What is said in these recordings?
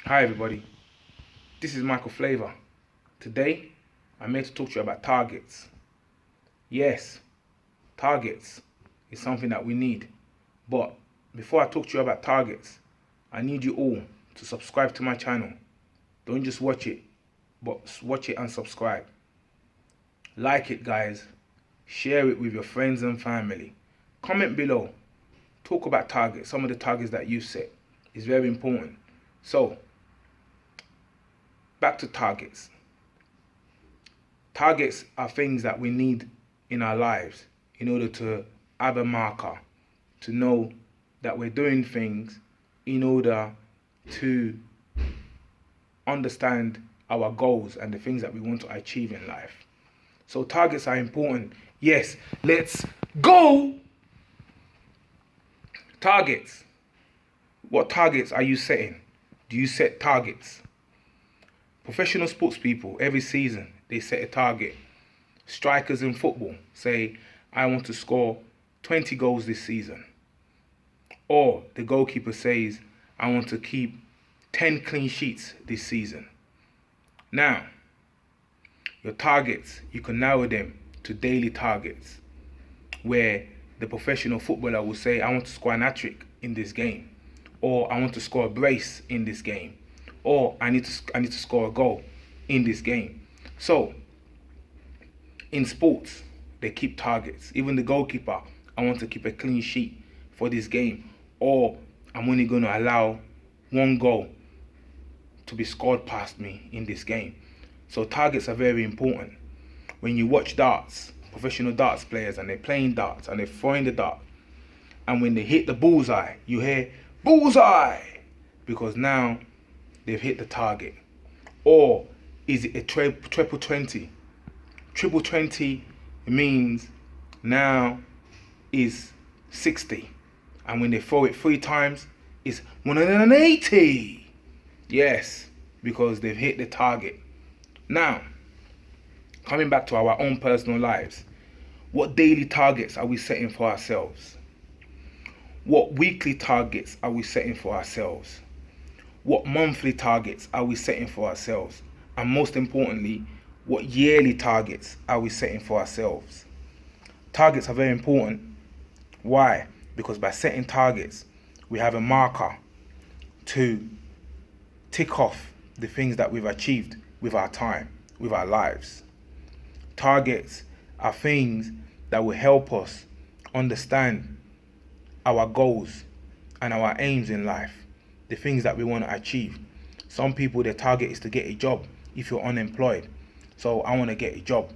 Hi everybody, this is Michael Flavor. Today, I'm here to talk to you about targets. Yes, targets is something that we need. But before I talk to you about targets, I need you all to subscribe to my channel. Don't just watch it, but watch it and subscribe. Like it, guys. Share it with your friends and family. Comment below. Talk about targets, some of the targets that you set. It's very important. So, back to targets. Targets are things that we need in our lives in order to have a marker, to know that we're doing things in order to understand our goals and the things that we want to achieve in life. So targets are important. Yes, let's go! Targets. What targets are you setting? Do you set targets? Professional sports people, every season, they set a target. Strikers in football say, I want to score 20 goals this season. Or the goalkeeper says, I want to keep 10 clean sheets this season. Now, your targets, you can narrow them to daily targets, where the professional footballer will say, I want to score an hat-trick in this game, or I want to score a brace in this game, or I need to score a goal in this game. So, in sports, they keep targets. Even the goalkeeper, I want to keep a clean sheet for this game, or I'm only going to allow one goal to be scored past me in this game. So targets are very important. When you watch darts, professional darts players, and they're playing darts and they're throwing the dart, and when they hit the bullseye, you hear bullseye, because now they've hit the target. Or is it a triple 20? Triple 20 means now is 60, and when they throw it 3 times, it's 180. Yes, because they've hit the target. Now, coming back to our own personal lives, what daily targets are we setting for ourselves? What weekly targets are we setting for ourselves? What monthly targets are we setting for ourselves? And most importantly, what yearly targets are we setting for ourselves? Targets are very important. Why? Because by setting targets, we have a marker to tick off the things that we've achieved with our time, with our lives. Targets are things that will help us understand our goals and our aims in life, the things that we want to achieve. Some people, their target is to get a job if you're unemployed. So I want to get a job.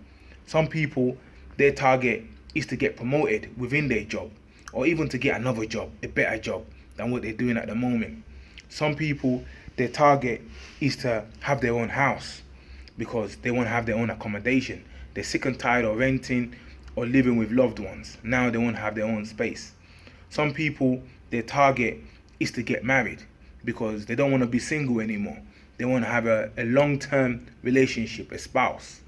Some people, their target is to get promoted within their job, or even to get another job, a better job than what they're doing at the moment. Some people, their target is to have their own house because they want to have their own accommodation. They're sick and tired of renting or living with loved ones. Now they want to have their own space. Some people, their target is to get married because they don't want to be single anymore. They want to have a long-term relationship, a spouse.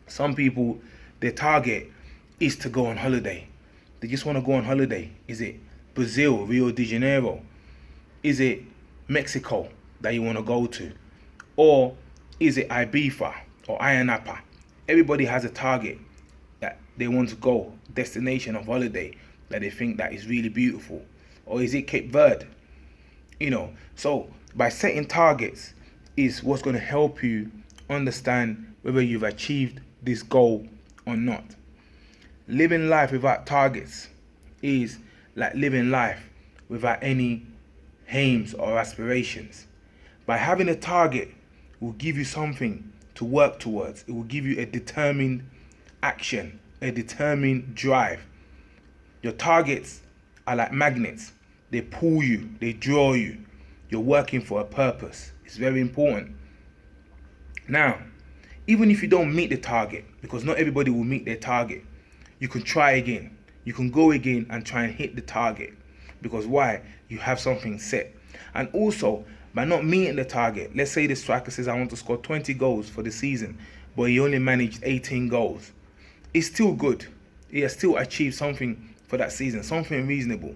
Some people, their target is to go on holiday. They just want to go on holiday. Is it Brazil, Rio de Janeiro? Is it Mexico that you want to go to? Or is it Ibiza or Ayia Napa? Everybody has a target that they want to go, destination of holiday that they think that is really beautiful. Or is it Cape Verde? So by setting targets is what's going to help you understand whether you've achieved this goal or not. Living life without targets is like living life without any aims or aspirations. By having a target, it will give you something to work towards. It will give you a determined action, a determined drive. Your targets are like magnets. They pull you, they draw you. You're working for a purpose. It's very important. Now, even if you don't meet the target, because not everybody will meet their target, you can try again. You can go again and try and hit the target. Because why? You have something set. And also, by not meeting the target, let's say the striker says, I want to score 20 goals for the season, but he only managed 18 goals. It's still good. He has still achieved something for that season, something reasonable.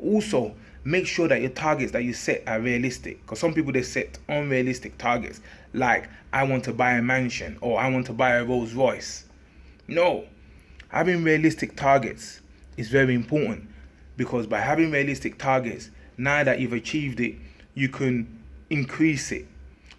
Also, make sure that your targets that you set are realistic. Because some people, they set unrealistic targets, like I want to buy a mansion or I want to buy a Rolls Royce. No, having realistic targets is very important, because by having realistic targets, now that you've achieved it, you can increase it.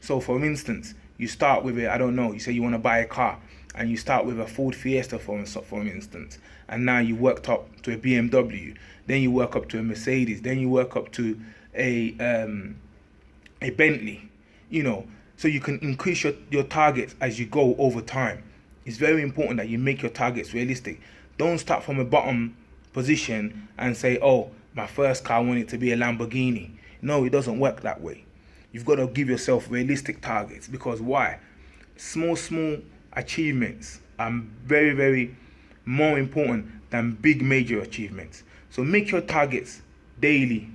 So for instance, you start with I don't know, you say you want to buy a car, and you start with a Ford Fiesta for instance, and now you worked up to a BMW, then you work up to a Mercedes, then you work up to a Bentley, so you can increase your targets as you go over time. It's very important that you make your targets realistic. Don't start from a bottom position and say, oh, my first car, I want it to be a Lamborghini. No, it doesn't work that way. You've got to give yourself realistic targets, because why? Small achievements are very, very more important than big major achievements. So make your targets daily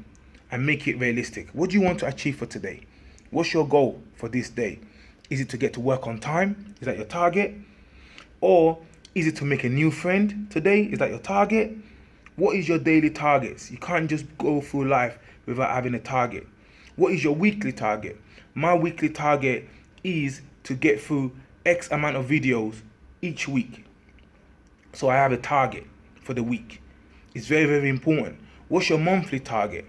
and make it realistic. What do you want to achieve for today? What's your goal for this day? Is it to get to work on time? Is that your target? Or is it to make a new friend today? Is that your target? What is your daily targets? You can't just go through life without having a target. What is your weekly target? My weekly target is to get through X amount of videos each week. So I have a target for the week. It's very, very important. What's your monthly target?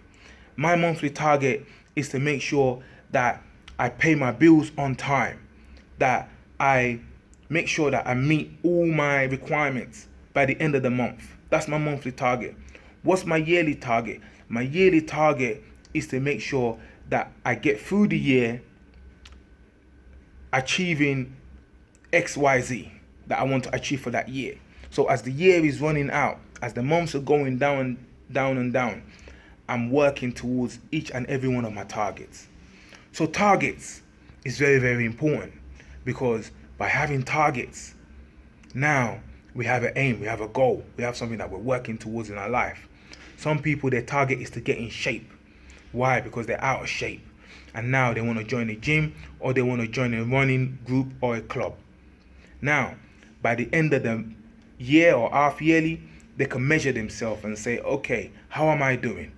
My monthly target is to make sure that I pay my bills on time, that I make sure that I meet all my requirements by the end of the month. That's my monthly target. What's my yearly target? My yearly target is to make sure that I get through the year achieving XYZ that I want to achieve for that year. So as the year is running out, as the months are going down, I'm working towards each and every one of my targets. So targets is very, very important, because by having targets, now we have an aim, we have a goal, we have something that we're working towards in our life. Some people, their target is to get in shape. Why? Because they're out of shape, and now they want to join a gym, or they want to join a running group or a club. Now, by the end of the year or half yearly, they can measure themselves and say, okay, how am I doing?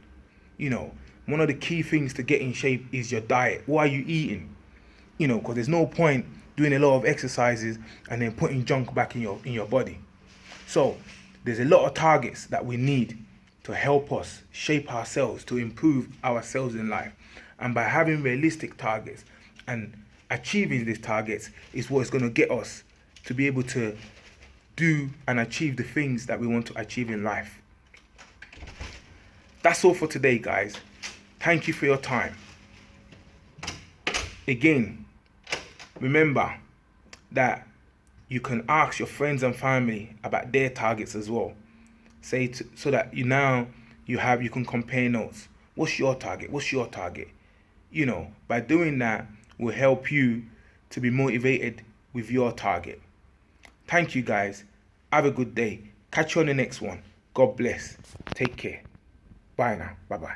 One of the key things to get in shape is your diet. What are you eating? Because there's no point doing a lot of exercises and then putting junk back in your body. So there's a lot of targets that we need to help us shape ourselves, to improve ourselves in life. And by having realistic targets and achieving these targets is what is going to get us to be able to do and achieve the things that we want to achieve in life. That's all for today, guys. Thank you for your time. Again, remember that you can ask your friends and family about their targets as well. So that you can compare notes. What's your target? What's your target? By doing that will help you to be motivated with your target. Thank you, guys. Have a good day. Catch you on the next one. God bless. Take care. Bye now. Bye-bye.